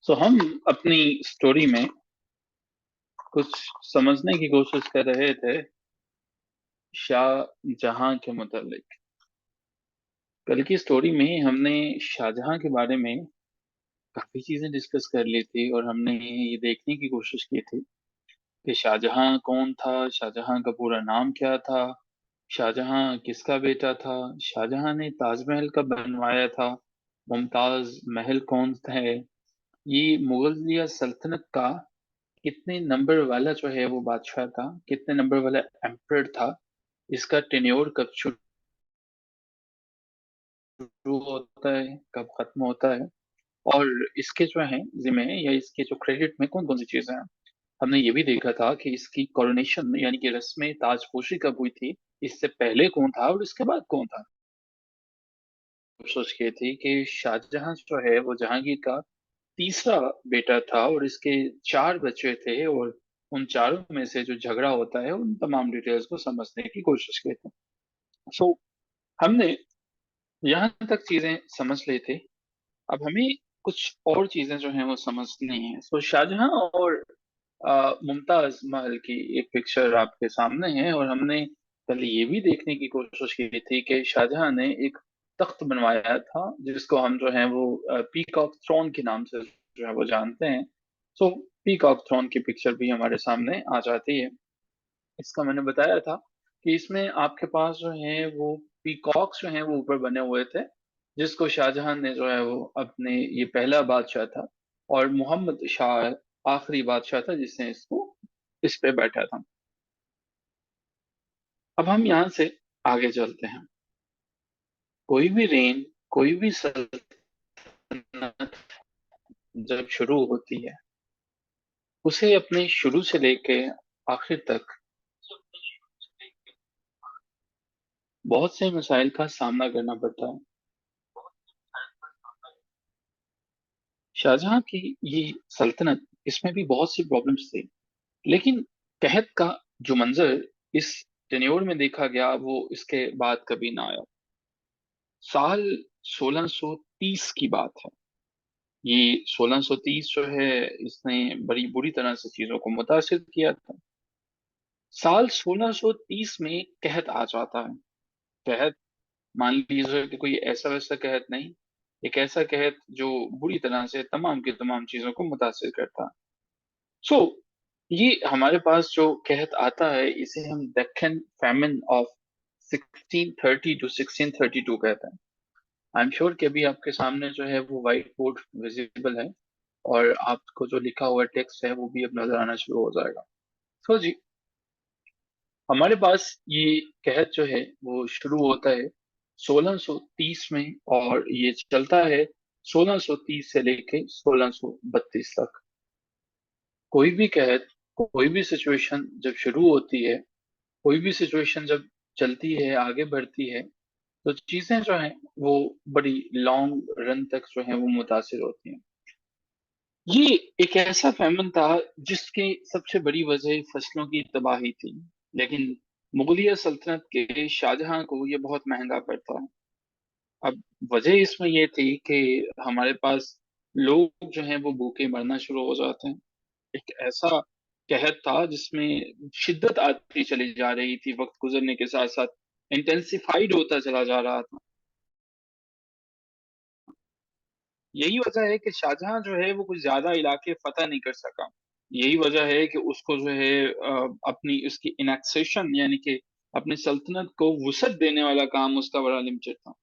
हम अपनी स्टोरी में कुछ समझने की कोशिश कर रहे थे शाहजहां के मुतालिक। कल की स्टोरी में हमने शाहजहां के बारे में काफी चीजें डिस्कस कर ली थी और हमने ये देखने की कोशिश की थी कि शाहजहां कौन था, शाहजहां का पूरा नाम क्या था, शाहजहां किसका बेटा था, शाहजहां ने ताजमहल कब बनवाया था, मुमताज महल कौन है, ये मुगलिया सल्तनत का कितने नंबर वाला जो है वो बादशाह था, कितने नंबर वाला एम्परर था, इसका टेन्योर कब शुरू होता है, कब खत्म होता है, और इसके जो है जिम्मे या इसके जो क्रेडिट में कौन कौन सी चीजें हैं। हमने ये भी देखा था कि इसकी कोरोनेशन यानी कि रस्में ताजपोशी कब हुई थी, इससे पहले कौन था और इसके बाद कौन था। सोच की थी कि शाहजहां जो है वो जहांगीर का तीसरा बेटा था और इसके चार बच्चे थे, और उन चारों में से जो झगड़ा होता है उन तमाम डिटेल्स को समझने की कोशिश की थी। सो हमने यहाँ तक चीजें समझ ली थी। अब हमें कुछ और चीजें जो हैं वो समझनी है। शाहजहां और मुमताज महल की एक पिक्चर आपके सामने है, और हमने कल ये भी देखने की कोशिश की थी कि शाहजहां ने एक तख्त बनवाया था जिसको हम जो है वो पीकॉक थ्रोन के नाम से जो है वो जानते हैं। पीकॉक थ्रोन की पिक्चर भी हमारे सामने आ जाती है। इसका मैंने बताया था कि इसमें आपके पास जो है वो पीकॉक्स जो हैं वो ऊपर बने हुए थे, जिसको शाहजहां ने जो है वो अपने, ये पहला बादशाह था और मोहम्मद शाह आखिरी बादशाह था जिसने इसको इस पे बैठा था। अब हम यहाँ से आगे चलते हैं। कोई भी रेन, कोई भी सल्तनत जब शुरू होती है, उसे अपने शुरू से लेके आखिर तक बहुत से मसाइल का सामना करना पड़ता है। शाहजहां की ये सल्तनत, इसमें भी बहुत सी प्रॉब्लम्स थी, लेकिन कहत का जो मंजर इस टेन्योर में देखा गया वो इसके बाद कभी ना आया। साल 1630 की बात है। ये 1630 जो है, इसने बड़ी बुरी तरह से चीजों को मुतासिर किया था। साल 1630 में कहत आ जाता है। कहत, मान लीजिए कि कोई ऐसा वैसा कहत नहीं, एक ऐसा कहत जो बुरी तरह से तमाम की तमाम चीजों को मुतासिर करता है। सो ये हमारे पास जो कहत आता है इसे हम दक्कन फैमिन ऑफ 1630 टू 1632 कहते हैं। आई एम श्योर कि अभी आपके सामने जो है वो व्हाइट बोर्ड विजिबल है, और आपको जो लिखा हुआ टेक्स्ट है वो भी अब नजर आना शुरू हो जाएगा। जी, हमारे पास ये कहत जो है वो शुरू होता है 1630 में, और ये चलता है 1630 से लेके 1632 तक। कोई भी कहत, कोई भी सिचुएशन जब शुरू होती है, कोई भी सिचुएशन जब चलती है, आगे बढ़ती है, तो चीजें जो हैं वो बड़ी लॉन्ग रन तक जो है वो मुतासिर होती हैं। ये एक ऐसा फैमन था जिसकी सबसे बड़ी वजह फसलों की तबाही थी, लेकिन मुगलिया सल्तनत के शाहजहां को ये बहुत महंगा पड़ता है। अब वजह इसमें ये थी कि हमारे पास लोग जो हैं वो भूखे मरना शुरू हो जाते हैं। एक ऐसा कहर था जिसमें शिद्दत आती चली जा रही थी, वक्त गुजरने के साथ साथ इंटेंसिफाइड होता चला जा रहा था। यही वजह है कि शाहजहां जो है वो कुछ ज्यादा इलाके फतह नहीं कर सका। यही वजह है कि उसको जो है अपनी उसकी इनेक्सेशन यानी कि अपनी सल्तनत को वुसअत देने वाला काम उसका बड़ा लिमिटेड था।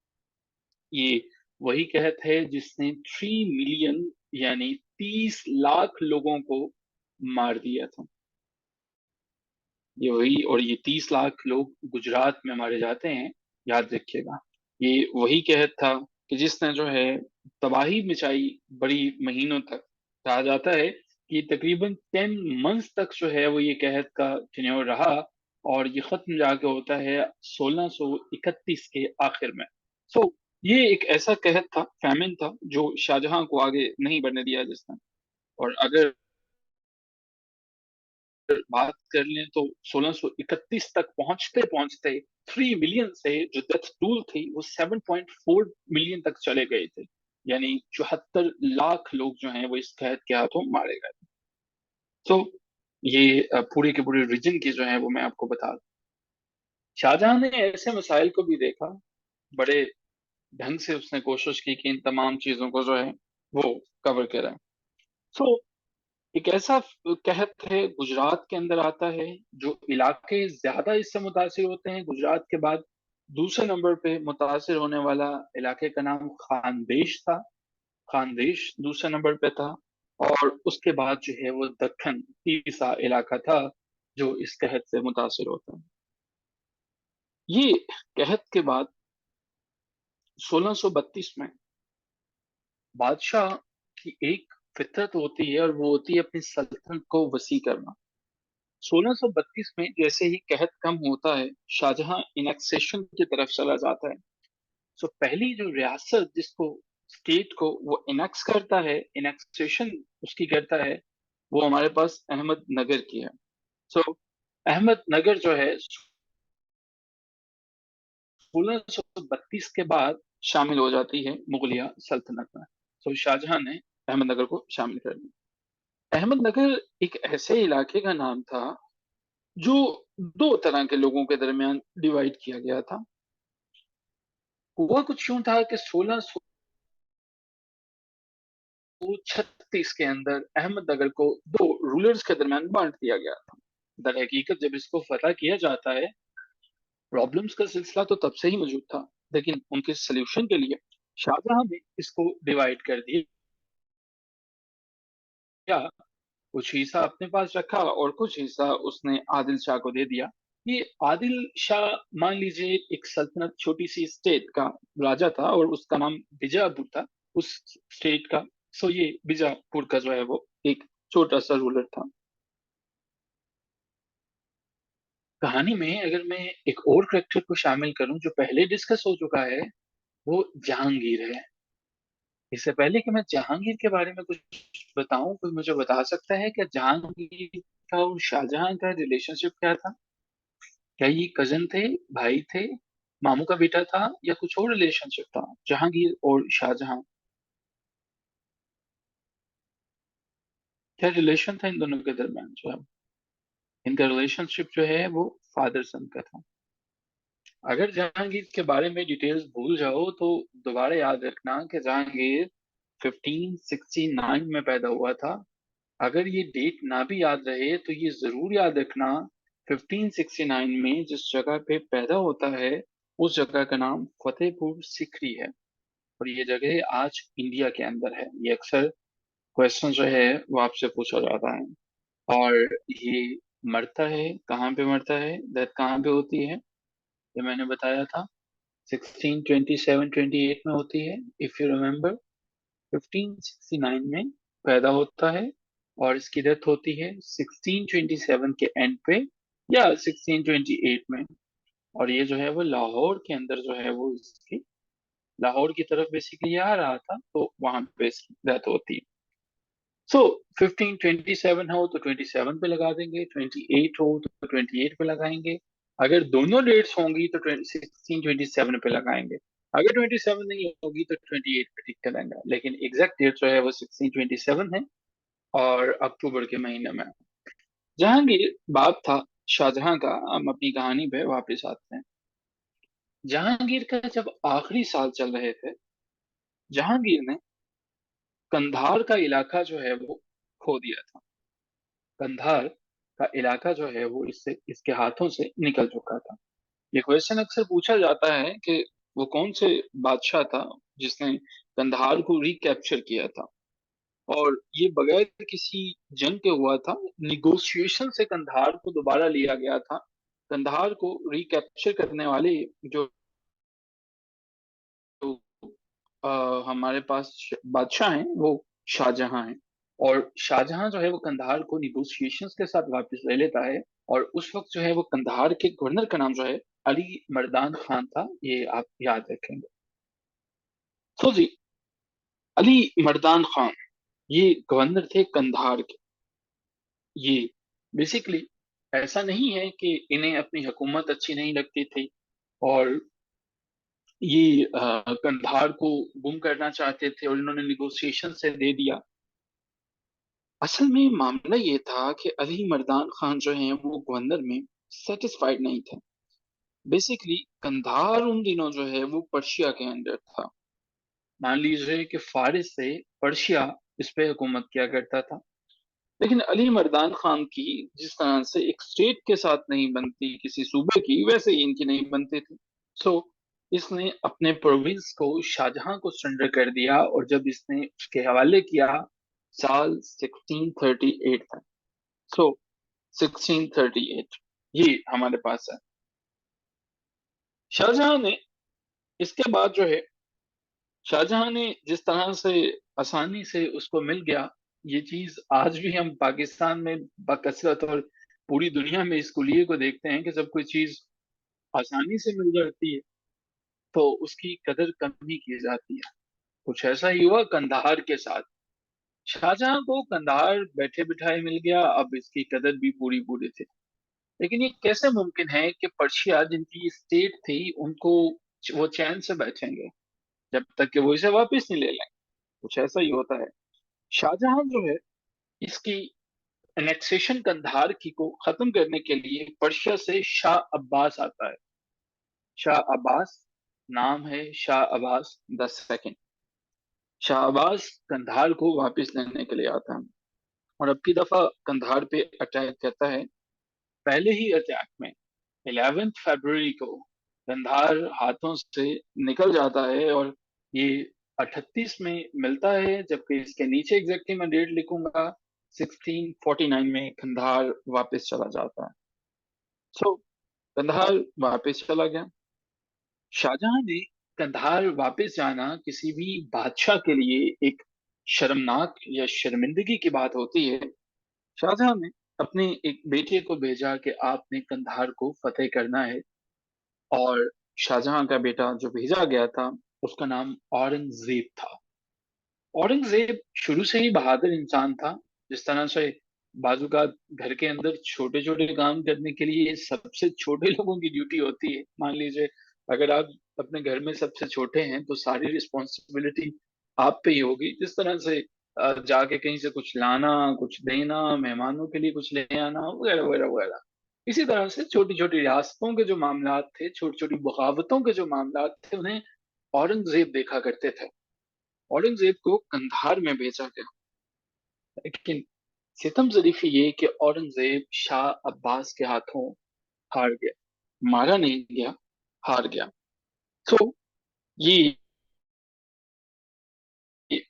ये वही कहत है जिसने 3 मिलियन यानी 30 लाख लोगों को मार दिया था। ये वही, और ये 30 लाख लोग गुजरात में मारे जाते हैं, याद रखिएगा। ये वही कहत था कि जिसने जो है तबाही मचाई बड़ी महीनों तक। कहा जाता है कि तकरीबन 10 मंथ्स तक जो है वो ये कहत का टेन्योर रहा, और ये खत्म जाके होता है 1631 के आखिर में। ये एक ऐसा कहत था, फैमिन था, जो शाहजहां को आगे नहीं बढ़ने दिया जिसने। और अगर बात कर लें तो 1631 तक पहुंचते पहुंचते 3 मिलियन से जो डेथ टूल थी वो 7.4 मिलियन तक चले गए थे। यानी 74 लाख लोग जो हैं वो इस कहत के हाथों मारे गए। तो ये पूरे के पूरे रीजन की जो है वो मैं आपको बता दूं। शाहजहां ने ऐसे मसाइल को भी देखा, बड़े ढंग से उसने कोशिश की कि इन तमाम चीजों को जो है वो कवर करें। तो एक ऐसा कहत है, गुजरात के अंदर आता है, जो इलाके ज्यादा इससे मुतासिर होते हैं। गुजरात के बाद दूसरे नंबर पे मुतासिर होने वाला इलाके का नाम खानदेश था। खानदेश दूसरे नंबर पे था। और उसके बाद जो है वो दक्कन तीसरा इलाका था जो इस कहत से मुतासिर होता है। ये कहत के बाद 1632 में बादशाह की एक फितरत होती है, और वो होती है अपनी सल्तनत को वसी करना। 1632 में जैसे ही कहत कम होता है, शाहजहां इनेक्सेशन की तरफ चला जाता है। तो पहली जो रियासत जिसको, स्टेट को वो इनेक्स करता है, इनेक्सेशन उसकी करता है, वो हमारे पास अहमदनगर की है। सो अहमदनगर जो है 1632 के बाद शामिल हो जाती है मुगलिया सल्तनत में। तो शाहजहां ने अहमदनगर को शामिल कर लिया। अहमदनगर एक ऐसे इलाके का नाम था जो दो तरह के लोगों के दरमियान डिवाइड किया गया था। हुआ कुछ यूं था कि 1636 के अंदर अहमदनगर को दो रूलर्स के दरमियान बांट दिया गया था। दर हकीकत जब इसको फतह किया जाता है, प्रॉब्लम्स का सिलसिला तो तब से ही मौजूद था, लेकिन उनके सोल्यूशन के लिए शाहजहां ने इसको डिवाइड कर दिया। कुछ हिस्सा अपने पास रखा और कुछ हिस्सा उसने आदिल शाह को दे दिया। ये आदिल शाह, मान लीजिए, एक सल्तनत, छोटी सी स्टेट का राजा था, और उसका नाम बीजापुर था, उस स्टेट का। सो ये बीजापुर का जो है वो एक छोटा सा रूलर था। कहानी में अगर मैं एक और करेक्टर को शामिल करूं जो पहले डिस्कस हो चुका है, वो जहांगीर है। इससे पहले कि मैं जहांगीर के बारे में कुछ बताऊं, कोई मुझे बता सकता है कि जहांगीर का और शाहजहां का रिलेशनशिप क्या था? क्या ये कजन थे, भाई थे, मामू का बेटा था, या कुछ और रिलेशनशिप था जहांगीर और शाहजहां? क्या रिलेशन था इन दोनों के दरमियान जो है? इनका रिलेशनशिप जो है वो फादर सन का था। अगर जहांगीर के बारे में डिटेल्स भूल जाओ तो दोबारा याद रखना कि जहांगीर 1569 में पैदा हुआ था। अगर ये डेट ना भी याद रहे तो ये जरूर याद रखना, 1569 में जिस जगह पे पैदा होता है उस जगह का नाम फतेहपुर सिकरी है। और ये जगह आज इंडिया के अंदर है। ये अक्सर क्वेश्चन जो है वो आपसे पूछा जाता है। और ये मरता है, कहाँ पे मरता है, डेथ कहाँ पे होती है? ये मैंने बताया था, 1627-28 में होती है। इफ यू रिमेम्बर, 1569 में पैदा होता है और इसकी डेथ होती है 1627 के एंड पे, या 1628 में। और ये जो है वो लाहौर के अंदर जो है वो इसकी, लाहौर की तरफ बेसिकली आ रहा था, तो वहां पे इसकी डेथ होती है। सो 1527 हो तो 27 पे लगा देंगे, 28 हो तो 28 पे लगाएंगे। अगर दोनों डेट्स होंगी तो 1627 पे लगाएंगे। अगर 27 नहीं होगी तो 28 पे टिक करेंगे, लेकिन एग्जैक्ट डेट जो है वो 1627 है, और अक्टूबर के महीने में। जहांगीर बाप था शाहजहां का। हम अपनी कहानी पे वापस आते हैं। जहांगीर का जब आखिरी साल चल रहे थे, जहांगीर ने कंधार का इलाका जो है वो खो दिया था। कंधार का इलाका जो है वो इससे, इसके हाथों से निकल चुका था। ये क्वेश्चन अक्सर पूछा जाता है कि वो कौन से बादशाह था जिसने कंधार को रिकैप्चर किया था। और ये बगैर किसी जंग के हुआ था, निगोशिएशन से कंधार को दोबारा लिया गया था। कंधार को रिकैप्चर करने वाले जो हमारे पास बादशाह हैं वो शाहजहां हैं। और शाहजहां जो है वो कंधार को निगोशिएशंस के साथ वापस ले लेता है। और उस वक्त जो है वो कंधार के गवर्नर का नाम जो है अली मर्दान खान था, ये आप याद रखेंगे। तो जी, अली मर्दान खान ये गवर्नर थे कंधार के। ये बेसिकली ऐसा नहीं है कि इन्हें अपनी हुकूमत अच्छी नहीं लगती थी और ये कंधार को गुम करना चाहते थे और इन्होंने निगोशिएशन से दे दिया। असल में मामला ये था कि अली मर्दान खान जो हैं वो गवर्नर में सेटिस्फाइड नहीं थे। बेसिकली कंधार उन दिनों जो है वो पर्शिया के अंडर था। मान लीजिए कि फारिस से पर्शिया इस पे हुकूमत किया करता था। लेकिन अली मर्दान खान की जिस तरह से एक स्टेट के साथ नहीं बनती किसी सूबे की, वैसे ही इनकी नहीं बनती थी। सो इसने अपने प्रोविंस को शाहजहां को सरेंडर कर दिया, और जब इसने उसके हवाले किया साल 1638 था। सो 1638 ये हमारे पास है। शाहजहां ने इसके बाद जो है, शाहजहां ने जिस तरह से आसानी से उसको मिल गया, ये चीज आज भी हम पाकिस्तान में बकसरत और पूरी दुनिया में इस कुलिये को देखते हैं कि जब कोई चीज आसानी से मिल जाती है तो उसकी कदर कम ही की जाती है। कुछ ऐसा ही हुआ कंधार के साथ। शाहजहां को कंधार बैठे बिठाए मिल गया, अब इसकी कदर भी पूरी पूरी थी। लेकिन ये कैसे मुमकिन है कि पर्शिया जिनकी स्टेट थी उनको वो चैन से बैठेंगे जब तक कि वो इसे वापस नहीं ले लेंगे? कुछ ऐसा ही होता है। शाहजहां जो है, इसकी एनेक्सेशन कंधार की को खत्म करने के लिए पर्शिया से शाह अब्बास आता है। शाह अब्बास नाम है, शाह अब्बास द सेकंड। शाह अब्बास कंधार को वापस लेने के लिए आता है और अब की दफा कंधार पे अटैक करता है। पहले ही अटैक में 11 फरवरी को कंधार हाथों से निकल जाता है, और ये 38 में मिलता है, जबकि इसके नीचे एग्जैक्टली मैं डेट लिखूंगा, 1649 में कंधार वापस चला जाता है। सो कंधार वापस चला गया। शाहजहां ने कंधार वापस जाना किसी भी बादशाह के लिए एक शर्मनाक या शर्मिंदगी की बात होती है। शाहजहां ने अपने एक बेटे को भेजा कि आपने कंधार को फतेह करना है, और शाहजहां का बेटा जो भेजा गया था उसका नाम औरंगजेब था। औरंगजेब शुरू से ही बहादुर इंसान था। जिस तरह से बाजू का घर के अंदर छोटे छोटे काम करने के लिए सबसे छोटे लोगों की ड्यूटी होती है। मान लीजिए अगर आप अपने घर में सबसे छोटे हैं तो सारी रिस्पॉन्सिबिलिटी आप पे ही होगी। जिस तरह से जाके कहीं से कुछ लाना, कुछ देना, मेहमानों के लिए कुछ ले आना, वगैरह वगैरह वगैरह। इसी तरह से छोटी छोटी रियासतों के जो मामलात थे, छोटी छोटी बगावतों के जो मामलात थे, उन्हें औरंगजेब देखा करते थे। औरंगजेब को कंधार में भेजा गया। लेकिन सितम ज़रीफ ये कि औरंगजेब शाह अब्बास के हाथों हार गया। मारा नहीं गया, हार गया। तो ये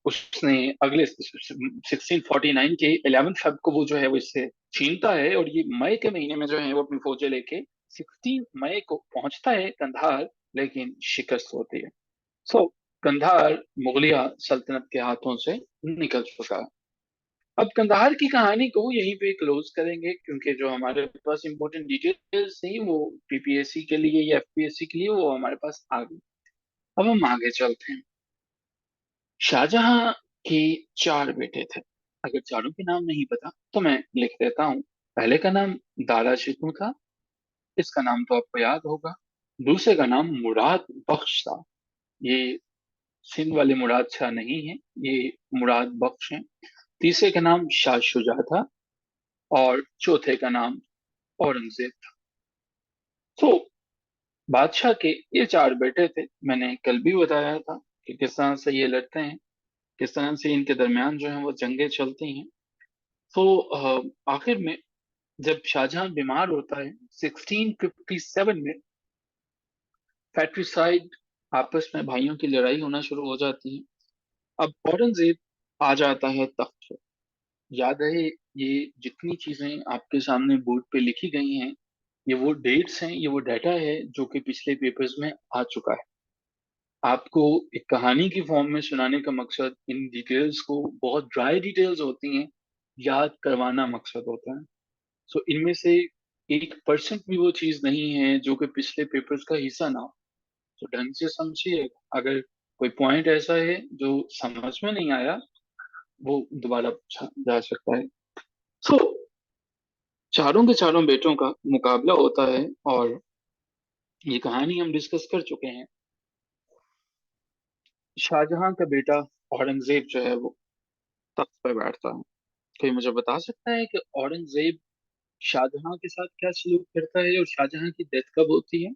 उसने अगले 1649 के 11 फरवरी को वो जो है वो इससे छीनता है, और ये मई के महीने में जो है वो अपनी फौजें लेके 16 मई को पहुंचता है कंधार, लेकिन शिकस्त होती है। सो कंधार मुगलिया सल्तनत के हाथों से निकल चुका है। अब कंधार की कहानी को यहीं पे क्लोज करेंगे, क्योंकि जो हमारे पास इंपॉर्टेंट डिटेल्स थी वो पीपीएससी के लिए या एफपीएससी के लिए वो हमारे पास आ गई। अब हम आगे चलते हैं। शाहजहां के 4 बेटे थे। अगर चारों के नाम नहीं पता तो मैं लिख देता हूँ। पहले का नाम दारा शिकू था, इसका नाम तो आपको याद होगा। दूसरे का नाम मुराद बख्श था। ये सिंध वाले मुराद शाह नहीं है, ये मुराद बख्श है। तीसरे का नाम शाह शुजा था, और चौथे का नाम औरंगजेब था। तो बादशाह के ये 4 बेटे थे। मैंने कल भी बताया था कि किस तरह से ये लड़ते हैं, किस तरह से इनके दरमियान जो है वो जंगें चलती हैं। तो आखिर में जब शाहजहां बीमार होता है 1657 में, फैट्रिसाइड, आपस में भाइयों की लड़ाई होना शुरू हो जाती है। अब औरंगजेब आ जाता है तख्त पे। याद रहे, ये जितनी चीजें आपके सामने बोर्ड पे लिखी गई हैं, ये वो डेट्स हैं, ये वो डाटा है जो कि पिछले पेपर्स में आ चुका है। आपको एक कहानी की फॉर्म में सुनाने का मकसद, इन डिटेल्स को, बहुत ड्राई डिटेल्स होती हैं, याद करवाना मकसद होता है। सो इनमें से 1% भी वो चीज नहीं है जो कि पिछले पेपर्स का हिस्सा ना हो। तो ढंग से समझिए। अगर कोई पॉइंट ऐसा है जो समझ में नहीं आया, वो दोबारा पूछा जा सकता है। सो चारों के चारों बेटों का मुकाबला होता है, और ये कहानी हम डिस्कस कर चुके हैं। शाहजहां का बेटा औरंगजेब जो है वो तख्त पर बैठता है। कोई मुझे बता सकता है कि औरंगजेब शाहजहां के साथ क्या सलूक करता है और शाहजहां की डेथ कब होती है?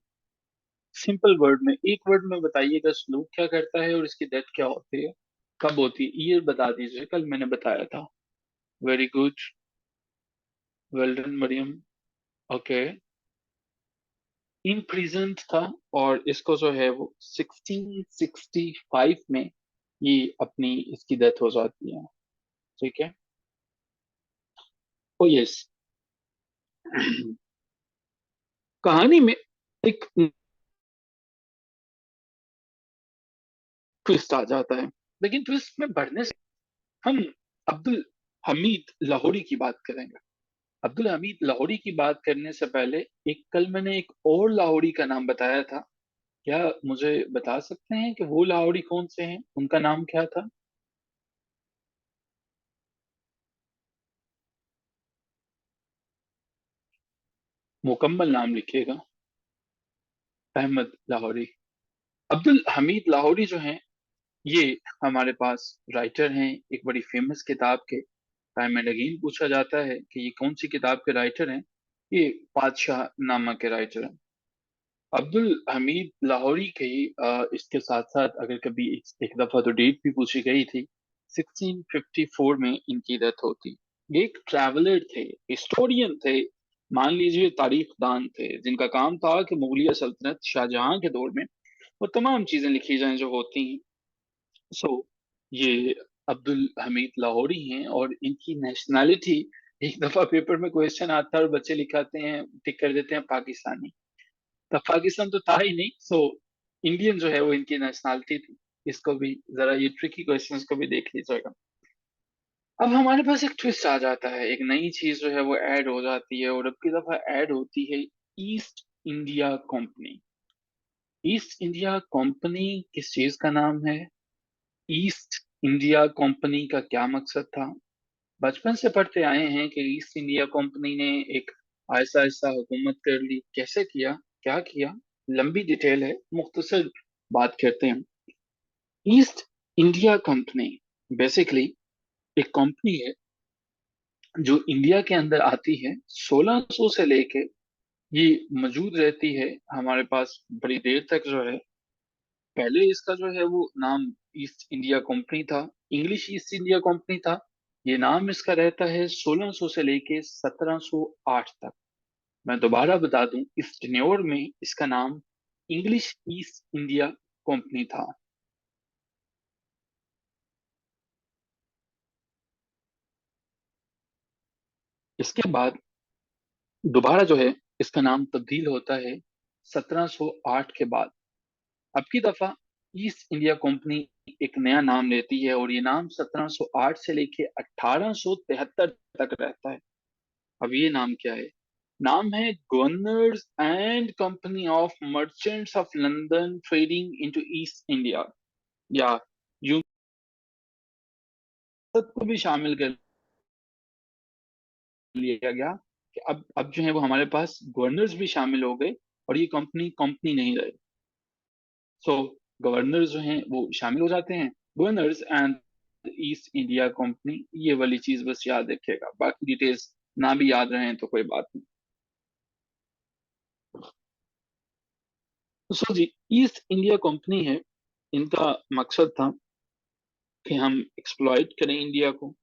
सिंपल वर्ड में, एक वर्ड में बताइएगा, सलूक क्या करता है और इसकी डेथ क्या होती है, कब होती है, ये बता दीजिए। कल मैंने बताया था। Very good, well done Maryam. Okay, in prison था, और इसको जो है वो 1665 में ये अपनी इसकी डेथ हो जाती है। ठीक है। ओ यस। कहानी में एक ट्विस्ट आ जाता है, लेकिन ट्विस्ट में बढ़ने से हम अब्दुल हमीद लाहौरी की बात करेंगे। अब्दुल हमीद लाहौरी की बात करने से पहले, एक कल मैंने एक और लाहौरी का नाम बताया था। क्या मुझे बता सकते हैं कि वो लाहौरी कौन से हैं, उनका नाम क्या था? मुकम्मल नाम लिखिएगा। अहमद लाहौरी। अब्दुल हमीद लाहौरी जो हैं, ये हमारे पास राइटर हैं एक बड़ी फेमस किताब के। टाइम एंड अगेन पूछा जाता है कि ये कौन सी किताब के राइटर हैं। ये बादशाह नामा के राइटर हैं। अब्दुल हमीद लाहौरी के ही इसके साथ साथ अगर कभी एक दफा तो डेट भी पूछी गई थी, 1654 में इनकी डेथ होती। ये एक ट्रैवलर थे, हिस्टोरियन थे, मान लीजिए तारीखदान थे, जिनका काम था कि मुगलिया सल्तनत शाहजहां के दौर में वो तमाम चीजें लिखी जाएं जो होती हैं। सो ये अब्दुल हमीद लाहौरी हैं, और इनकी नेशनैलिटी, एक दफा पेपर में क्वेश्चन आता है और बच्चे लिखाते हैं, टिक कर देते हैं पाकिस्तानी। तब पाकिस्तान तो था ही नहीं, सो इंडियन जो है वो इनकी नेशनैलिटी थी। इसको भी जरा, ये ट्रिकी क्वेश्चंस को भी देख लीजिएगा। अब हमारे पास एक ट्विस्ट आ जाता है, एक नई चीज जो है वो ऐड हो जाती है, और अब की दफा ऐड होती है east India company. East India company किस चीज का नाम है? ईस्ट इंडिया कंपनी का क्या मकसद था? बचपन से पढ़ते आए हैं कि ईस्ट इंडिया कंपनी ने एक ऐसा ऐसा हुकूमत कर ली, कैसे किया, क्या किया, लंबी डिटेल है, मुख्तसर बात करते हैं। ईस्ट इंडिया कंपनी बेसिकली एक कंपनी है जो इंडिया के अंदर आती है 1600 से लेके, ये मौजूद रहती है हमारे पास बड़ी देर तक जो है। पहले इसका जो है वो नाम ईस्ट इंडिया कंपनी था, इंग्लिश ईस्ट इंडिया कंपनी था। ये नाम इसका रहता है 1600 से लेके 1708 तक। मैं दोबारा बता दूं, इस टेन्योर में इसका नाम इंग्लिश ईस्ट इंडिया कंपनी था। इसके बाद दोबारा जो है इसका नाम तब्दील होता है 1708 के बाद। अब की दफा ईस्ट इंडिया कंपनी एक नया नाम लेती है, और ये नाम 1708 से लेके 1873 तक रहता है। अब ये नाम क्या है? नाम है governors and company of merchants of London trading into east India, या यूं सबको भी शामिल कर लिया गया कि अब जो है वो हमारे पास गवर्नर्स भी शामिल हो गए, और ये कंपनी कंपनी नहीं रही। सो गवर्नर्स जो हैं वो शामिल हो जाते हैं, governors and east India company. ये वाली चीज बस याद रखिएगा, बाकी डिटेल्स ना भी याद रहे तो कोई बात नहीं। सो जी, ईस्ट इंडिया कंपनी है, इनका मकसद था कि हम एक्सप्लॉइट करें इंडिया को।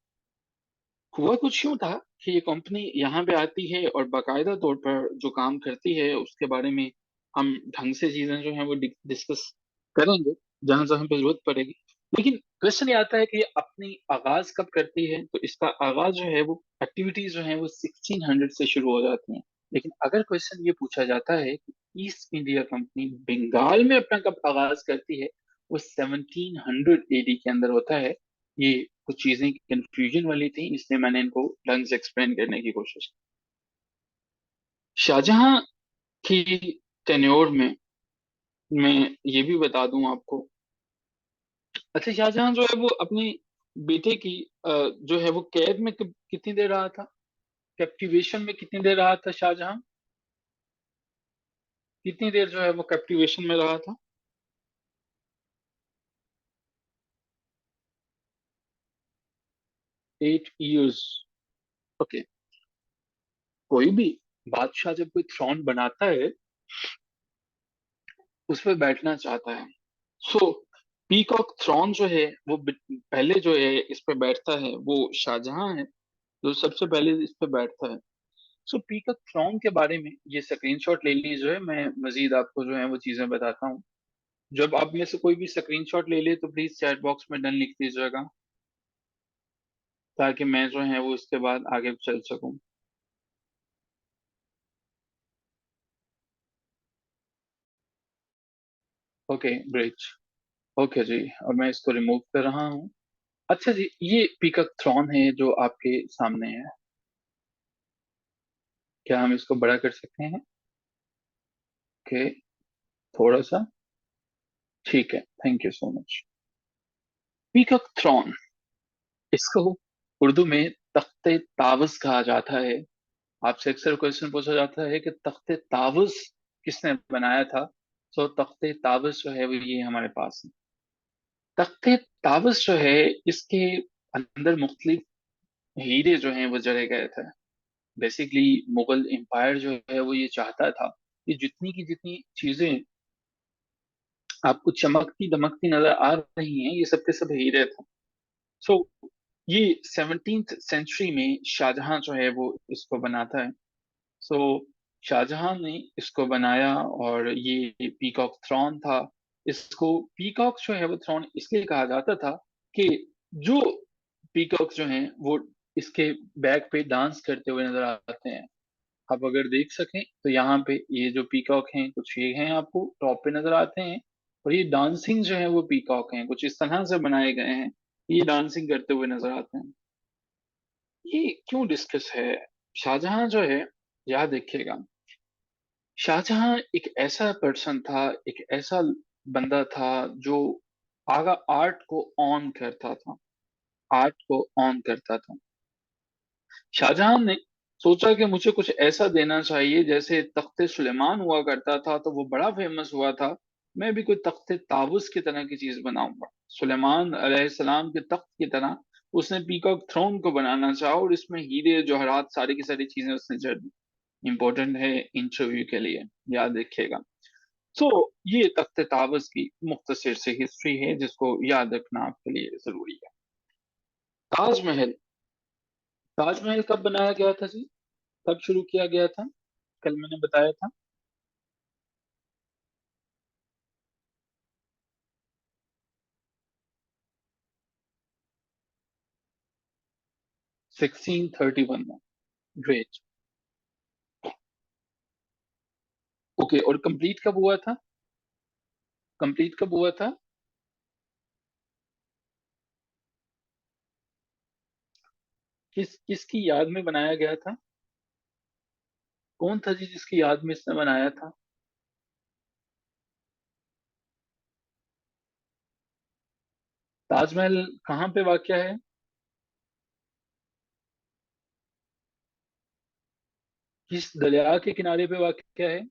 हुआ कुछ यूं था कि ये कंपनी यहाँ पे आती है और बाकायदा तौर पर जो काम करती है उसके बारे में हम ढंग से चीजें जो है वो डिस्कस करेंगे जहां जहां पे जरूरत पड़ेगी। लेकिन क्वेश्चन ये आता है कि ये अपनी आगाज कब करती है, तो इसका आगाज जो है वो, एक्टिविटीज जो है वो 1600 से शुरू हो जाती हैं। लेकिन अगर क्वेश्चन ये पूछा जाता है कि ईस्ट इंडिया कंपनी बंगाल में अपना कब आगाज करती है, वो 1700 एडी के अंदर होता है। ये कुछ चीजें कंफ्यूजन वाली थी, इसलिए मैंने इनको ढंग से एक्सप्लेन करने की कोशिश की। शाहजहां की टेन्योर में मैं ये भी बता दूं आपको। अच्छा, शाहजहां जो है वो अपनी बेटे की जो है वो कैद में कितनी देर रहा था, कैप्टिवेशन में कितनी देर रहा था शाहजहां? कितनी देर जो है वो कैप्टिवेशन में रहा था? 8 years। ओके। कोई भी बादशाह जब कोई थ्रोन बनाता है, उस पर बैठना चाहता है। सो पीकॉक थ्रोन जो है वो पहले जो है इस पे बैठता है वो शाहजहां है, जो सबसे पहले इस पे बैठता है। सो पीकॉक थ्रोन के बारे में ये स्क्रीनशॉट ले ली जो है, मैं मजीद आपको जो है वो चीजें बताता हूँ। जब आप में से कोई भी स्क्रीनशॉट ले ले तो प्लीज चैट बॉक्स में डन लिख दीजिएगा, ताकि मैं जो है वो इसके बाद आगे चल सकूं। Okay great. ओके जी, और मैं इसको रिमूव कर रहा हूँ। अच्छा जी, ये पीकॉक थ्रॉन है जो आपके सामने है, क्या हम इसको बड़ा कर सकते हैं? ओके, थोड़ा सा। ठीक है, thank you so much. Peacock thrown, इसको उर्दू में तख्ते तावज कहा जाता है। आपसे अक्सर क्वेश्चन पूछा जाता है कि तख्ते तावज किसने बनाया था। सो तख्ते तावज जो है वो ये हमारे पास है। तख्ते तावज जो है, इसके अंदर मुख्तलिफ हीरे जो हैं वो जड़े गए थे। बेसिकली मुगल एम्पायर जो है वो ये चाहता था कि जितनी की जितनी चीजें आपको चमकती दमकती नजर आ रही हैं, ये सब के सब हीरे थे। सो ये 17th सेंचुरी में शाहजहां जो है वो इसको बनाता है। सो शाहजहां ने इसको बनाया, और ये पीकॉक थ्रॉन था। इसको पीकॉक जो है वो थ्रॉन इसलिए कहा जाता था कि जो पीकॉक जो हैं वो इसके बैक पे डांस करते हुए नजर आते हैं। आप अगर देख सकें तो यहाँ पे ये जो पीकॉक हैं कुछ ये हैं आपको टॉप पे नजर आते हैं, और ये डांसिंग जो है वो पीकॉक हैं, कुछ इस तरह से बनाए गए हैं, ये डांसिंग करते हुए नजर आते हैं। ये क्यों डिस्कस है? शाहजहां जो है, याद रखिएगा, शाहजहां एक ऐसा पर्सन था, एक ऐसा बंदा था जो आगा आर्ट को ऑन करता था, आर्ट को ऑन करता था। शाहजहां ने सोचा कि मुझे कुछ ऐसा देना चाहिए, जैसे तख्ते सुलेमान हुआ करता था तो वो बड़ा फेमस हुआ था, मैं भी कोई तख्ते ताबूस की तरह की चीज बनाऊंगा। सुलेमान अलैहिस्सलाम के तख्त की तरह उसने पीकॉक थ्रोन को बनाना चाहा, और इसमें हीरे जवाहरात सारी की सारी चीजें उसने जड़ दी। इंपॉर्टेंट है इंटरव्यू के लिए, याद रखिएगा। सो ये तख्ते ताबूस की मुख्तसर से हिस्ट्री है जिसको याद रखना आपके लिए जरूरी है। ताजमहल, ताजमहल कब बनाया गया था जी? कब शुरू किया गया था? कल मैंने बताया था। 1631 में। ग्रेट। ओके, और कंप्लीट कब हुआ था? कंप्लीट कब हुआ था? किसकी याद में बनाया गया था? कौन था जी जिसकी याद में इसने बनाया था? ताजमहल कहाँ पे वाक़या है? किस दरिया के किनारे पे वाक़या है?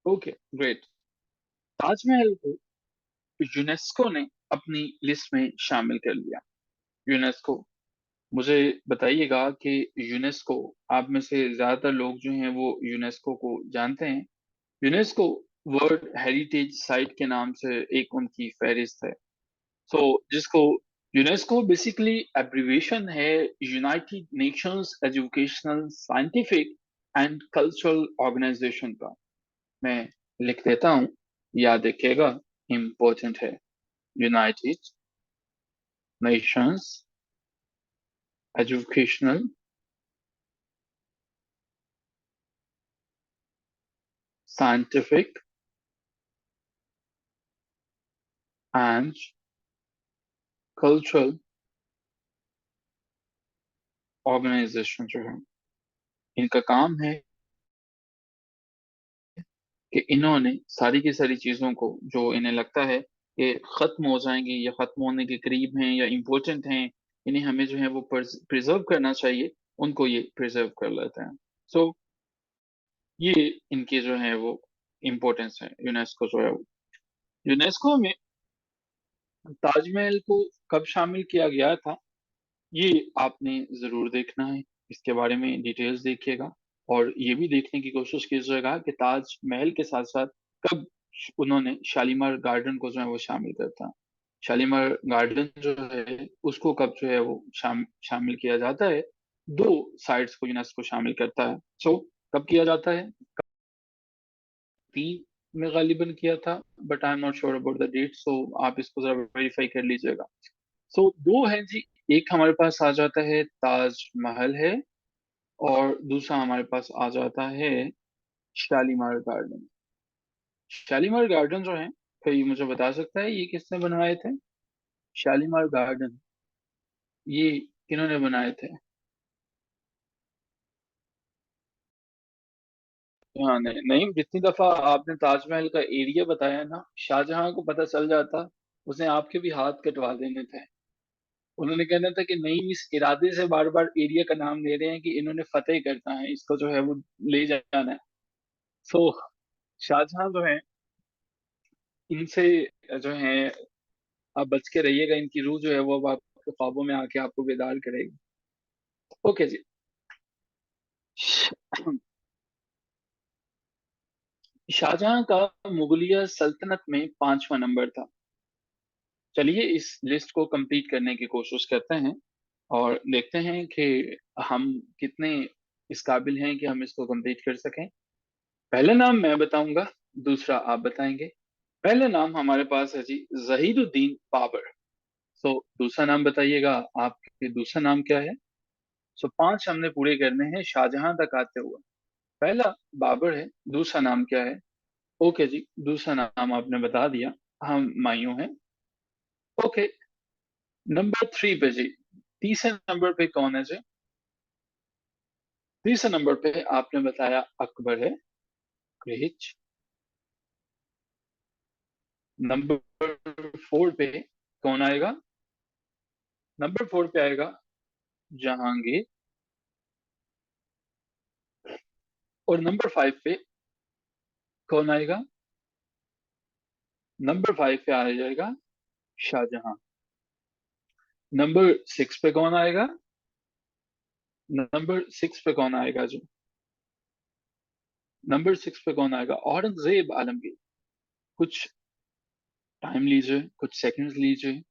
Okay great. ताजमहल को यूनेस्को ने अपनी लिस्ट में शामिल कर लिया। यूनेस्को, मुझे बताइएगा कि यूनेस्को, आप में से ज्यादातर लोग जो हैं वो यूनेस्को को जानते हैं। यूनेस्को वर्ल्ड हेरिटेज साइट के नाम से एक उनकी फहरिस्त है। सो जिसको यूनेस्को बेसिकली एब्रिविएशन है United Nations Educational Scientific and Cultural Organisation का। मैं लिख देता हूँ, याद रखिएगा, इम्पोर्टेंट है। United Nations Educational Scientific and Cultural Organisation जो है, इनका काम है कि इन्होंने सारी की सारी चीजों को जो इन्हें लगता है कि खत्म हो जाएंगी या खत्म होने के करीब हैं या इम्पोर्टेंट हैं, इन्हें हमें जो है वो प्रिजर्व करना चाहिए, उनको ये प्रिजर्व कर लेते हैं। सो ये इनकी जो है वो इम्पोर्टेंस है, यूनेस्को जो है वो। यूनेस्को में ताजमहल को कब शामिल किया गया था, ये आपने जरूर देखना है। इसके बारे में डिटेल्स देखिएगा, और ये भी देखने की कोशिश कीजिएगा कि ताजमहल के साथ साथ कब उन्होंने शालीमार गार्डन को जो है वो शामिल करता है। शालीमार गार्डन जो है उसको कब जो है वो शामिल किया जाता है। दो साइट्स को यूनेस्को शामिल करता है। सो कब किया जाता है, तीन में गालिबन किया था, but I am not sure about the date, so आप इसको जरा वेरीफाई कर लीजिएगा। सो दो है जी। एक हमारे पास आ जाता है ताजमहल है, और दूसरा हमारे पास आ जाता है शालीमार गार्डन। शालीमार गार्डन जो है, फिर ये मुझे बता सकता है ये किसने बनवाए थे? शालीमार गार्डन ये किन्होंने बनाए थे? हाँ, नहीं नहीं, जितनी दफा आपने ताजमहल का एरिया बताया ना, शाहजहां को पता चल जाता, उसने आपके भी हाथ कटवा देने थे। उन्होंने कहना था कि नहीं, इस इरादे से बार बार एरिया का नाम ले रहे हैं कि इन्होंने फतेह करना है, इसको जो है वो ले जाना है। सो शाहजहां जो है, इनसे जो है आप बच के रहिएगा, इनकी रूह जो है वो अब आपके ख्वाबों में आके आपको बेदार करेगी। ओके जी। शाहजहां का मुगलिया सल्तनत में पांचवा नंबर था। चलिए इस लिस्ट को कंप्लीट करने की कोशिश करते हैं, और देखते हैं कि हम कितने इस काबिल हैं कि हम इसको कंप्लीट कर सकें। पहला नाम मैं बताऊंगा, दूसरा आप बताएंगे। पहला नाम हमारे पास है जी जहीरुद्दीन बाबर। सो दूसरा नाम बताइएगा, आपके दूसरा नाम क्या है? सो पांच हमने पूरे करने हैं शाहजहां तक आते हुए। पहला बाबर है, दूसरा नाम क्या है? ओके जी, दूसरा नाम आपने बता दिया, हम मायूं हैं। ओके, नंबर थ्री पे जी, तीसरे नंबर पे कौन है जी? तीसरे नंबर पे आपने बताया अकबर है, ग्रेट। नंबर फोर पे कौन आएगा? नंबर फोर पे आएगा जहांगीर। और नंबर फाइव पे कौन आएगा? नंबर फाइव पे आ जाएगा शाहजहां। नंबर सिक्स पे कौन आएगा? नंबर सिक्स पे कौन आएगा जी? नंबर सिक्स पे कौन आएगा? औरंगजेब आलमगीर। कुछ टाइम लीजिए, कुछ सेकंड्स लीजिए।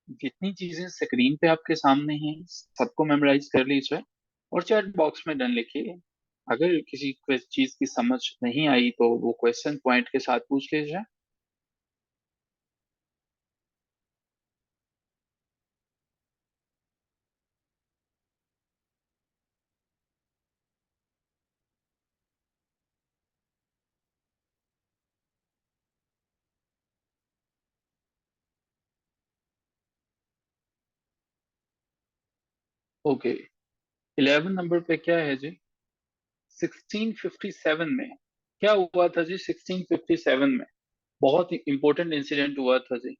जितनी चीजें स्क्रीन पे आपके सामने हैं सबको मेमोराइज कर लीजिए, और चैट बॉक्स में डन लिखिए। अगर किसी चीज की समझ नहीं आई तो वो क्वेश्चन पॉइंट के साथ पूछ लीजिए। ओके, 11 नंबर पे क्या है जी? 1657 में क्या हुआ था जी? 1657 में बहुत ही इंपॉर्टेंट इंसिडेंट हुआ था जी।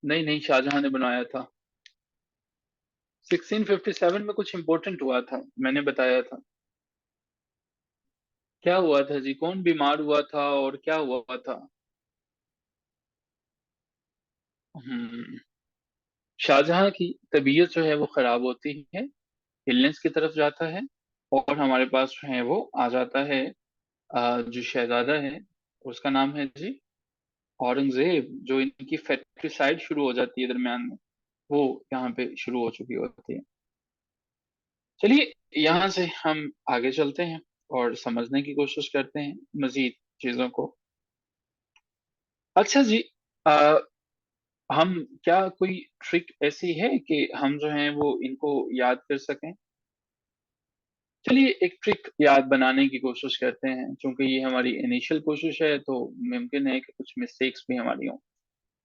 नहीं नहीं, शाहजहां ने बनाया था। 1657 में कुछ इंपॉर्टेंट हुआ था, मैंने बताया था। क्या हुआ था जी? कौन बीमार हुआ था और क्या हुआ था? हम्म शाहजहां की तबीयत जो है वो खराब होती है, इलनेस की तरफ जाता है, और हमारे पास जो है वो आ जाता है जो शहजादा है उसका नाम है जी औरंगजेब। जो इनकी फैट्रिसाइड शुरू हो जाती है दरमियान में, वो यहाँ पे शुरू हो चुकी होती है। चलिए यहाँ से हम आगे चलते हैं और समझने की कोशिश करते हैं मजीद चीजों को। अच्छा जी, आ, हम क्या कोई ट्रिक ऐसी है कि हम जो है वो इनको याद कर सकें? चलिए एक ट्रिक याद बनाने की कोशिश करते हैं, क्योंकि ये हमारी इनिशियल कोशिश है तो मुमकिन है कि कुछ मिस्टेक्स भी हमारी हों।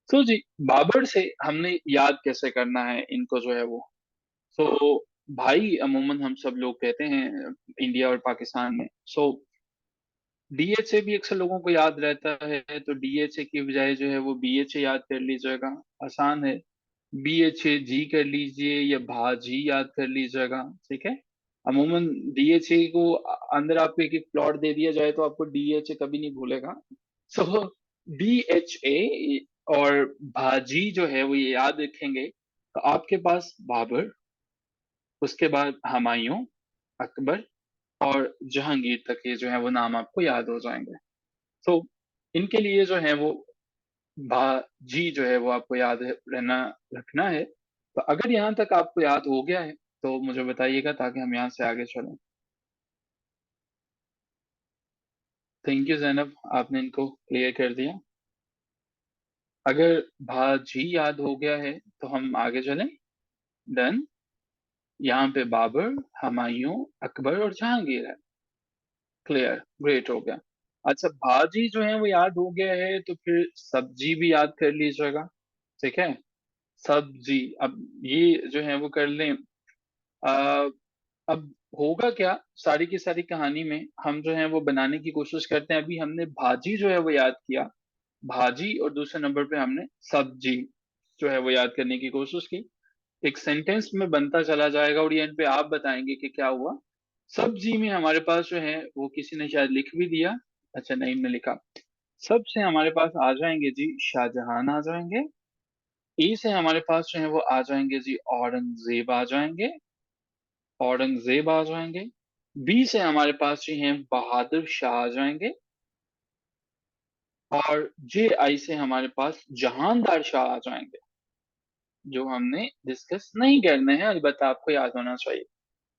तो जी, बाबर से हमने याद कैसे करना है इनको जो है वो? सो भाई अमूमन हम सब लोग कहते हैं इंडिया और पाकिस्तान में। सो डीएचए भी अक्सर लोगों को याद रहता है, तो डीएचए की बजाय जो है वो बीएचए याद कर लीजिएगा, आसान है। बीएचए जी कर लीजिए या भाजी याद कर लीजिएगा, ठीक है। अमूमन डीएचए को अंदर आपको एक एक प्लॉट दे दिया जाए तो आपको डीएचए कभी नहीं भूलेगा। सो डीएचए और भाजी जो है वो ये याद रखेंगे तो आपके पास बाबर, उसके बाद हुमायूं, अकबर और जहांगीर तक ये जो है वो नाम आपको याद हो जाएंगे। तो इनके लिए जो है वो भाजी जो है वो आपको याद रहना रखना है। तो अगर यहाँ तक आपको याद हो गया है तो मुझे बताइएगा ताकि हम यहाँ से आगे चलें। थैंक यू जैनब, आपने इनको क्लियर कर दिया। अगर भाजी याद हो गया है तो हम आगे चलें। डन। यहाँ पे बाबर, हुमायूं, अकबर और जहांगीर है। क्लियर, ग्रेट हो गया। अच्छा, भाजी जो है वो याद हो गया है तो फिर सब्जी भी याद कर लीजिएगा। ठीक है, सब्जी। अब ये जो है वो कर लें। आ, अब होगा क्या, सारी की सारी कहानी में हम जो है वो बनाने की कोशिश करते हैं। अभी हमने भाजी जो है वो याद किया, भाजी, और दूसरे नंबर पे हमने सब्जी जो है वो याद करने की कोशिश की। एक सेंटेंस में बनता चला जाएगा और ये एंड पे आप बताएंगे कि क्या हुआ। सब्जी में हमारे पास जो है वो किसी ने शायद लिख भी दिया। अच्छा, नईम ने लिखा। सबसे हमारे पास आ जाएंगे जी शाहजहां आ जाएंगे। ई से हमारे पास जो है वो आ जाएंगे जी औरंगजेब आ जाएंगे, औरंगजेब आ जाएंगे। बी से हमारे पास जो है बहादुर शाह आ जाएंगे। और जे आई से हमारे पास जहानदार शाह आ जाएंगे, जो हमने डिस्कस नहीं करने हैं, अलबत्ता आपको याद होना चाहिए।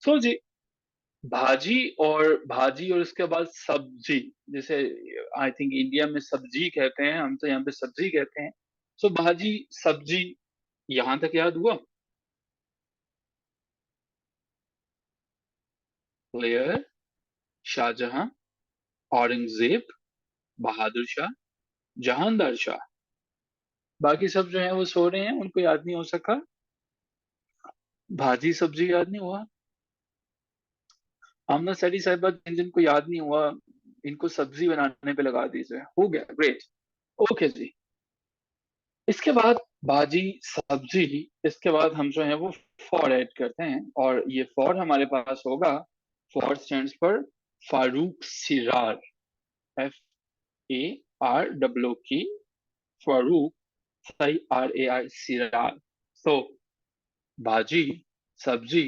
सो जी, भाजी और उसके बाद सब्जी, जैसे आई थिंक इंडिया में सब्जी कहते हैं, हम तो यहाँ पे सब्जी कहते हैं। सो भाजी सब्जी, यहां तक याद हुआ? क्लियर। शाहजहां, औरंगजेब, बहादुर शाह, जहानदार शाह। बाकी सब जो है वो सो रहे हैं, उनको याद नहीं हो सका। भाजी सब्जी याद नहीं हुआ। आमना सारी साहिबा, जिन जिनको याद नहीं हुआ इनको सब्जी बनाने पे लगा दीजिए। हो गया, ग्रेट। ओके जी। इसके बाद भाजी सब्जी, इसके बाद हम जो है वो फॉर ऐड करते हैं, और ये फॉर हमारे पास होगा। फॉर स्टैंड्स पर फारूक सिरार। FAROOK, Farooq, SIRAR, सिरार। तो भाजी सब्जी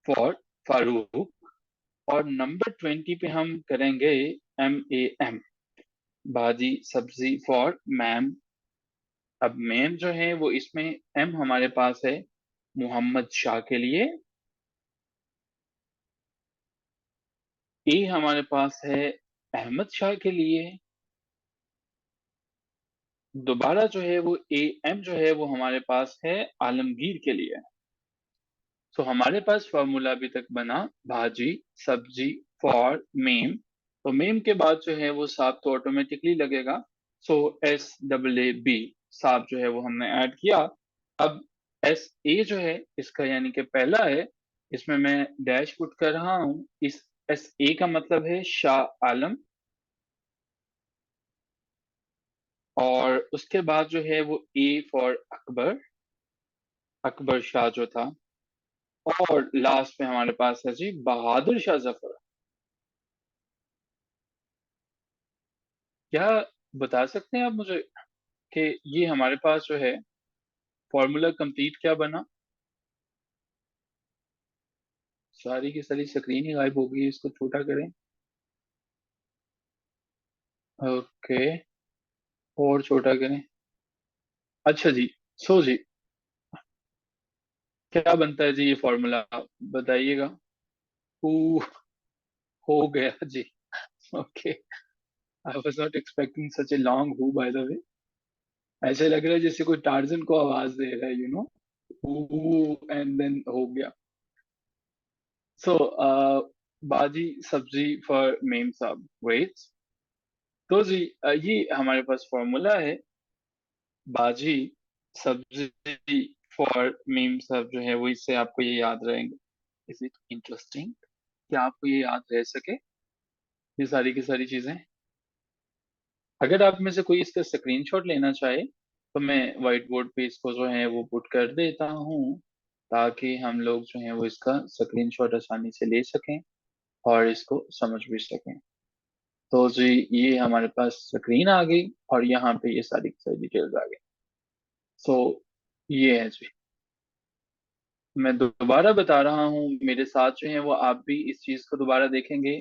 फॉर फारूक। और नंबर 20 पे हम करेंगे MAM, भाजी सब्जी फॉर मैम। अब मैम जो है वो इसमें एम हमारे पास है मोहम्मद शाह के लिए। ए हमारे पास है अहमद शाह के लिए। दोबारा जो है वो AM जो है वो हमारे पास है आलमगीर के लिए। तो हमारे पास फॉर्मूला अभी तक बना भाजी सब्जी फॉर मेम। तो मेम के बाद जो है वो साब तो ऑटोमेटिकली लगेगा। सो SAAB, साब जो है वो हमने ऐड किया। अब SA जो है इसका यानी कि पहला है, इसमें मैं डैश पुट कर रहा हूं। इस SA का मतलब है शाह आलम। और उसके बाद जो है वो A फॉर अकबर, अकबर शाह जो था। और लास्ट में हमारे पास है जी बहादुर शाह जफर। क्या बता सकते हैं आप मुझे कि ये हमारे पास जो है फॉर्मूला कंप्लीट क्या बना? सारी की सारी स्क्रीन ही गायब हो गई, इसको छोटा करें। ओके, और छोटा करें। अच्छा जी। सो जी, क्या बनता है जी ये फॉर्मूला, बताइएगा। ऊ, हो गया जी। Okay, I was not expecting such a long हु, बाय द वे। ऐसे लग रहा है जैसे कोई टार्जन को आवाज दे रहा है, एंड देन हो गया। सो बाजी सब्जी फॉर मेम साहब, वेट। तो जी ये हमारे पास फॉर्मूला है। बाजी सब्जी फॉर मीम सब जो है वो, इससे आपको ये याद रहेंगे। Is it interesting? क्या आपको ये याद रह सके ये सारी की सारी चीजें? अगर आप में से कोई इसका स्क्रीनशॉट लेना चाहे तो मैं व्हाइट बोर्ड पे इसको जो है वो पुट कर देता हूँ, ताकि हम लोग जो है वो इसका स्क्रीनशॉट आसानी से ले सकें और इसको समझ भी सकें। तो जी ये हमारे पास स्क्रीन आ गई और यहाँ पे ये सारी की सारी डिटेल्स आ गई। सो ये है जी। मैं दोबारा बता रहा हूँ, मेरे साथ जो है वो आप भी इस चीज को दोबारा देखेंगे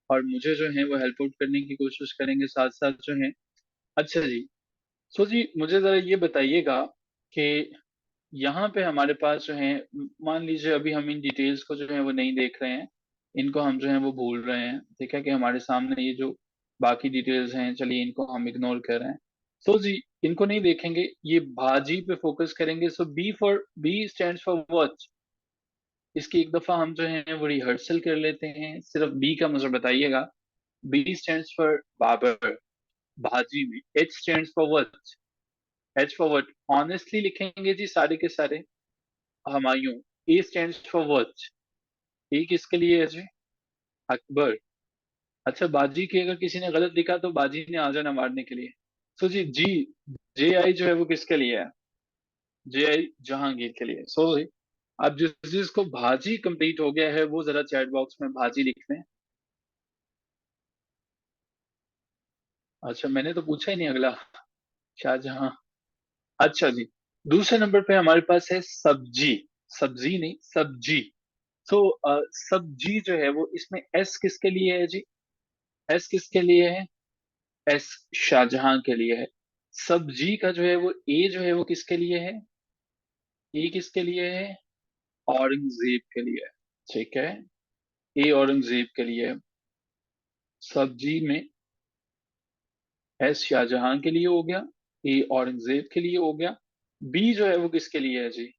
और मुझे जो है वो हेल्प आउट करने की कोशिश करेंगे साथ साथ जो है। अच्छा जी। सो जी मुझे जरा ये बताइएगा कि यहाँ पे हमारे पास जो है, मान लीजिए अभी हम इन डिटेल्स को जो है वो नहीं देख रहे हैं, इनको हम जो है वो भूल रहे हैं, ठीक है, कि हमारे सामने ये जो बाकी डिटेल्स हैं, चलिए इनको हम इग्नोर कर रहे हैं। सो जी इनको नहीं देखेंगे, ये भाजी पे फोकस करेंगे। सो बी स्टैंड्स फॉर वॉच। इसकी एक दफा हम जो है वो रिहर्सल कर लेते हैं, सिर्फ बी का मुझे बताइएगा। B stands for Babar. भाजी में H stands for watch. H for what honestly लिखेंगे जी सारे के सारे। Humayun. A stands for watch. A किसके लिए है जी? अकबर। अच्छा, बाजी की अगर किसी ने गलत लिखा तो बाजी ने आ जाना मारने के लिए। सो जी जी, जे आई जो है वो किसके लिए है? जे आई जहांगीर के लिए। सो जी अब जिसको भाजी कंप्लीट हो गया है वो जरा चैट बॉक्स में भाजी लिख लें। अच्छा, मैंने तो पूछा ही नहीं अगला। शाहजहां। अच्छा जी। दूसरे नंबर पे हमारे पास है सब्जी। सब्जी नहीं, सब्जी। सो सब्जी जो है वो, इसमें एस किसके लिए है जी? एस किसके लिए है? एस शाहजहां के लिए है। सब्जी का जो है वो ए जो है वो किसके लिए है? ए किसके लिए है? औरंगजेब के लिए है। ठीक है। ए औरंगजेब के लिए है। सब्जी में एस शाहजहां के लिए हो गया, ए औरंगजेब के लिए हो गया। बी जो है वो किसके लिए है जी?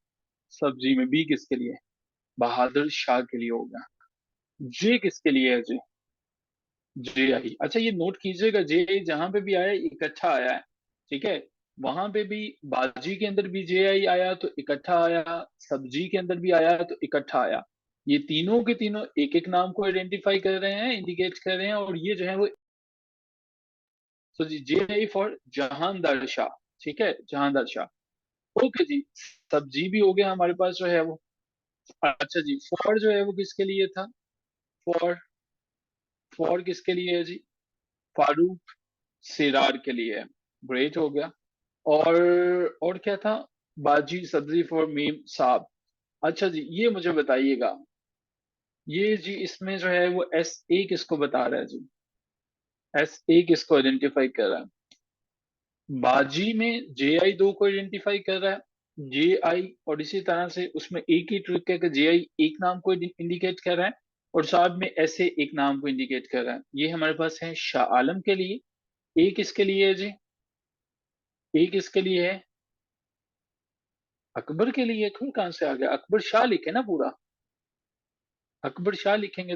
सब्जी में बी किसके लिए है? बहादुर शाह के लिए हो गया। जे किसके लिए है जी? जे आई। अच्छा, ये नोट कीजिएगा, जे आई जहां पे भी आया इकट्ठा आया है। ठीक है। वहां पे भी बाजी के अंदर भी जे आई आया तो इकट्ठा आया, सब्जी के अंदर भी आया तो इकट्ठा आया। ये तीनों के तीनों एक एक नाम को आइडेंटिफाई कर रहे हैं, इंडिकेट कर रहे हैं, और ये जो है वो। तो जी जे आई फॉर जहांदार शाह। ठीक है, जहांदार शाह। ओके जी। सब्जी भी हो गया हमारे पास जो है वो। अच्छा जी, फॉर जो है वो किसके लिए था? फॉर। फॉर किसके लिए है जी? फारूक सिरार के लिए है। ग्रेट, हो गया। और क्या था? बाजी सब्जी फॉर मीम साहब। अच्छा जी, ये मुझे बताइएगा, ये जी इसमें जो है वो एस ए किसको बता रहा है जी? एस ए किसको आइडेंटिफाई कर रहा है? बाजी में जे आई दो को आइडेंटिफाई कर रहा है, जे आई, और इसी तरह से उसमें एक ही ट्रिक है कि जे आई एक नाम को इंडिकेट कर रहा है, और साथ में ऐसे एक नाम को इंडिकेट कर रहा है। ये हमारे पास है शाह आलम के लिए। ए किसके लिए है जी? ए किसके लिए है? अकबर के लिए। अकबर कहाँ से आ गया? अकबर शाह लिखे ना पूरा। अकबर शाह लिखेंगे